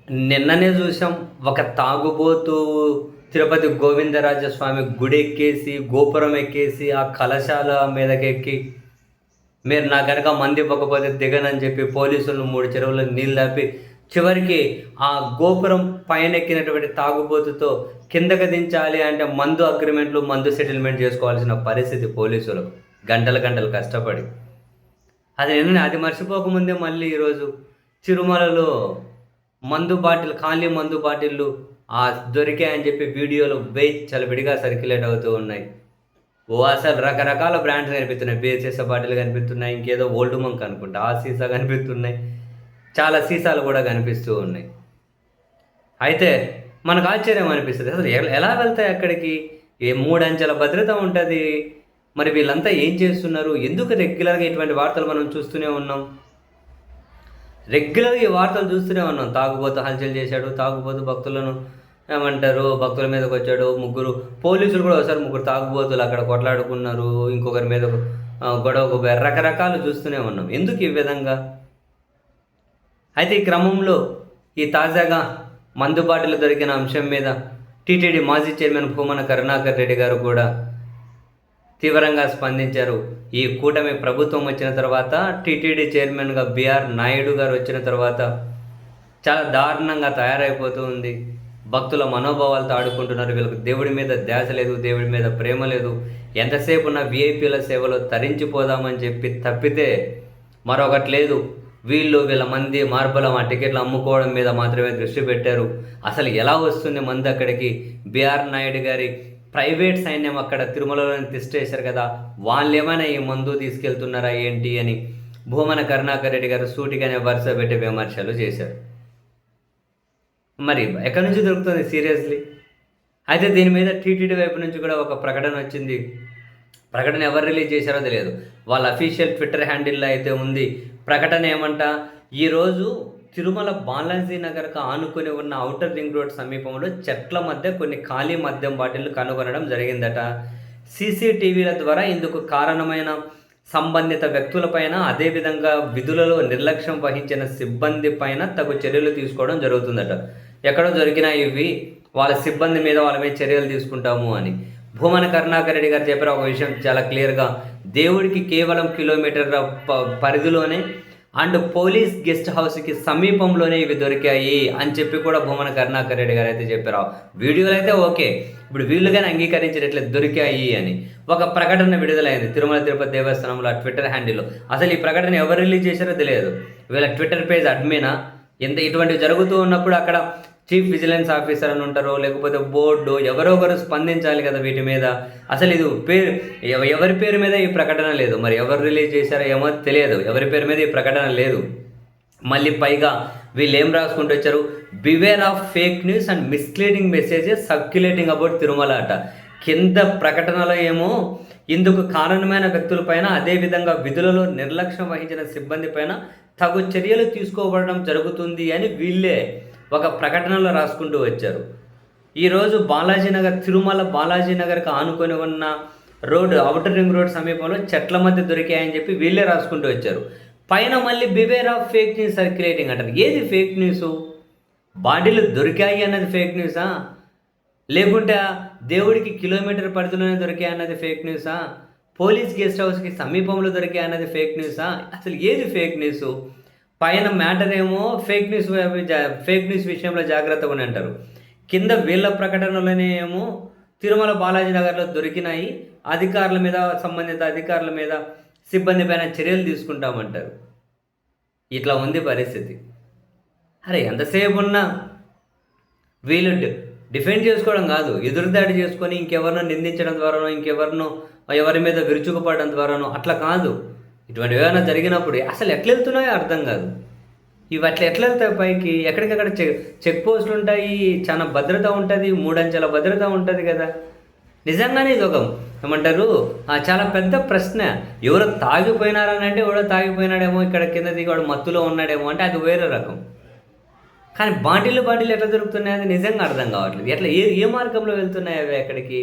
నిన్ననే చూసాం. ఒక తాగుబోతు తిరుపతి గోవిందరాజస్వామి గుడి ఎక్కేసి, గోపురం ఎక్కేసి, ఆ కలశాల మీదకెక్కి, మీరు నా గనక మంది ఇవ్వకపోతే దిగనని చెప్పి పోలీసులు 3 చెరువుల్లో నీళ్ళు ఆపి, చివరికి ఆ గోపురం పైన ఎక్కినటువంటి తాగుబోతుతో కిందకి దించాలి అంటే మందు అగ్రిమెంట్లు, మందు సెటిల్మెంట్ చేసుకోవాల్సిన పరిస్థితి పోలీసులు. గంటలు గంటలు కష్టపడి. అది మర్చిపోకముందే మళ్ళీ ఈరోజు తిరుమలలో ఖాళీ మందు బాటిల్లు దొరికాయని చెప్పి వీడియోలు చలవిడిగా సర్క్యులేట్ అవుతూ ఉన్నాయి. అసలు రకరకాల బ్రాండ్స్ కనిపిస్తున్నాయి. బీఎస్ఎస్ బాటిల్ కనిపిస్తున్నాయి, ఇంకేదో ఓల్డ్ మంక్ అనుకుంటా ఆ సీసా కనిపిస్తున్నాయి, చాలా సీసాలు కూడా కనిపిస్తూ ఉన్నాయి. అయితే మనకు ఆశ్చర్యం అనిపిస్తుంది, అసలు ఎలా వెళ్తాయి అక్కడికి? 3 అంచెల భద్రత ఉంటుంది. మరి వీళ్ళంతా ఏం చేస్తున్నారు? ఎందుకు రెగ్యులర్గా ఇటువంటి వార్తలు మనం చూస్తూనే ఉన్నాం? రెగ్యులర్గా ఈ వార్తలు చూస్తూనే ఉన్నాం. తాగుబోతు హల్చల్ చేశాడు, తాగుబోతు భక్తుల మీదకి వచ్చాడు. పోలీసులు కూడా ఒకసారి 3 తాగుబోతులు అక్కడ కొట్లాడుకున్నారు, ఇంకొకరి మీద గొడవకు రకరకాలు చూస్తూనే ఉన్నాం. ఎందుకు ఈ విధంగా? అయితే ఈ క్రమంలో తాజాగా మందు బాటిల్ దొరికిన అంశం మీద టీటీడీ మాజీ చైర్మన్ భూమన కరుణాకర్ రెడ్డి గారు కూడా తీవ్రంగా స్పందించారు. ఈ కూటమి ప్రభుత్వం వచ్చిన తర్వాత, టీటీడీ చైర్మన్గా బిఆర్ నాయుడు గారు వచ్చిన తర్వాత చాలా దారుణంగా తయారైపోతూ ఉంది. భక్తుల మనోభావాలతో ఆడుకుంటున్నారు. వీళ్ళకి దేవుడి మీద ధ్యాస లేదు, దేవుడి మీద ప్రేమ లేదు. ఎంతసేపు ఉన్న విఐపీల సేవలో తరించిపోదామని చెప్పి తప్పితే మరొకటి లేదు. వీళ్ళ మంది మార్బలం ఆ టికెట్లు అమ్ముకోవడం మీద మాత్రమే దృష్టి పెట్టారు. అసలు ఎలా వస్తుంది మంది అక్కడికి? బిఆర్ నాయుడు గారి ప్రైవేట్ సైన్యం అక్కడ తిరుమలలోని తిష్టేశారు కదా, వాళ్ళు ఏమైనా ఈ మందు తీసుకెళ్తున్నారా ఏంటి అని భూమన కరుణాకర్ రెడ్డి గారు సూటిగానే వరుస పెట్టి విమర్శలు చేశారు. మరి ఎక్కడి నుంచి దొరుకుతుంది సీరియస్లీ? అయితే దీని మీద టీటీడీ వైపు నుంచి కూడా ఒక ప్రకటన వచ్చింది. ప్రకటన ఎవరు రిలీజ్ చేశారో తెలియదు. వాళ్ళ అఫీషియల్ ట్విట్టర్ హ్యాండిల్లో అయితే ఉంది. ప్రకటన ఏమంట, ఈరోజు తిరుమల బాలాజీ నగర్కు ఆనుకొని ఉన్న ఔటర్ రింగ్ రోడ్ సమీపంలో చెట్ల మధ్య కొన్ని ఖాళీ మద్యం బాటిళ్లు కనుగొనడం జరిగిందట. సీసీటీవీల ద్వారా ఇందుకు కారణమైన సంబంధిత వ్యక్తులపైన, అదేవిధంగా విధులలో నిర్లక్ష్యం వహించిన సిబ్బంది పైన తగు చర్యలు తీసుకోవడం జరుగుతుందట. ఎక్కడో దొరికినా ఇవి వాళ్ళ సిబ్బంది మీద వాళ్ళ మీద చర్యలు తీసుకుంటాము అని భూమన కరుణాకర్ రెడ్డి గారు చెప్పారు. ఒక విషయం చాలా క్లియర్గా, దేవుడికి కేవలం కిలోమీటర్ల పరిధిలోనే అండ్ పోలీస్ గెస్ట్ హౌస్కి సమీపంలోనే ఇవి దొరికాయి అని చెప్పి కూడా భూమన కరుణాకర్ రెడ్డి గారు అయితే చెప్పారు. వీడియోలు అయితే ఓకే, ఇప్పుడు వీళ్ళుగానే అంగీకరించినట్లే దొరికాయి అని ఒక ప్రకటన విడుదలైంది తిరుమల తిరుపతి దేవస్థానంలో ట్విట్టర్ హ్యాండిల్లో. అసలు ఈ ప్రకటన ఎవరు రిలీజ్ చేశారో తెలియదు. వీళ్ళ ట్విట్టర్ పేజ్ అడ్మినా ఇటువంటివి జరుగుతూ ఉన్నప్పుడు అక్కడ చీఫ్ విజిలెన్స్ ఆఫీసర్ అని ఉంటారో, లేకపోతే బోర్డు ఎవరో ఒకరు స్పందించాలి కదా వీటి మీద. అసలు ఇది ఎవరి పేరు మీద ఈ ప్రకటన లేదు. మరి ఎవరు రిలీజ్ చేశారో ఏమో తెలియదు. ఎవరి పేరు మీద ఈ ప్రకటన లేదు. మళ్ళీ పైగా వీళ్ళు ఏం రాసుకుంటూ వచ్చారు, beware of fake news and misleading messages circulating about Tirumala అట. కింద ప్రకటనలో ఏమో ఇందుకు కారణమైన వ్యక్తులపైన, అదేవిధంగా విధులలో నిర్లక్ష్యం వహించిన సిబ్బంది పైన తగు చర్యలు తీసుకోబడడం జరుగుతుంది అని వీళ్ళే ఒక ప్రకటనలో రాసుకుంటూ వచ్చారు. ఈరోజు తిరుమల బాలాజీనగర్కి ఆనుకొని ఉన్న ఔటర్ రింగ్ రోడ్ సమీపంలో చెట్ల మధ్య దొరికాయని చెప్పి వీళ్ళే రాసుకుంటూ వచ్చారు. పైన మళ్ళీ beware of fake news circulating అంటారు. ఏది ఫేక్ న్యూస్? బాడీలు దొరికాయి అన్నది ఫేక్ న్యూసా? లేకుంటే దేవుడికి కిలోమీటర్ పరిధిలోనే దొరికాయి అన్నది ఫేక్ న్యూసా? పోలీస్ గెస్ట్ హౌస్కి సమీపంలో దొరికాయి అన్నది ఫేక్ న్యూసా? అసలు ఏది ఫేక్ న్యూస్? పైన మ్యాటర్ ఏమో ఫేక్ న్యూస్ విషయంలో జాగ్రత్తగా అని అంటారు. కింద వీళ్ళ ప్రకటనలోనే ఏమో తిరుమల బాలాజీ నగర్లో దొరికినాయి, సంబంధిత అధికారుల మీద, సిబ్బంది పైన చర్యలు తీసుకుంటామంటారు. ఇట్లా ఉంది పరిస్థితి. అరే ఎంతసేపు ఉన్నా వీళ్ళు డిఫెండ్ చేసుకోవడం కాదు, ఎదురుదాడి చేసుకొని ఇంకెవరినో నిందించడం ద్వారానో, ఎవరి మీద విరుచుకుపడడం ద్వారానో అట్లా కాదు. ఇటువంటి ఏమైనా జరిగినప్పుడు అసలు ఎట్లా వెళ్తున్నాయో అర్థం కాదు. ఇవి అట్లా ఎట్లా వెళ్తాయి పైకి? ఎక్కడికక్కడ చెక్ పోస్టులు ఉంటాయి, చాలా భద్రత ఉంటుంది, 3 అంచెల భద్రత ఉంటుంది కదా. నిజంగానే ఇది చాలా పెద్ద ప్రశ్న. ఎవరో తాగిపోయినారని అంటే ఎవడో తాగిపోయినాడేమో, ఇక్కడ కింద దిగాడు మత్తులో ఉన్నాడేమో అంటే అది వేరే రకం. కానీ బాటిల్ ఎట్లా దొరుకుతున్నాయి అది నిజంగా అర్థం కావట్లేదు. ఎట్లా ఏ మార్గంలో వెళ్తున్నాయి అవి ఎక్కడికి?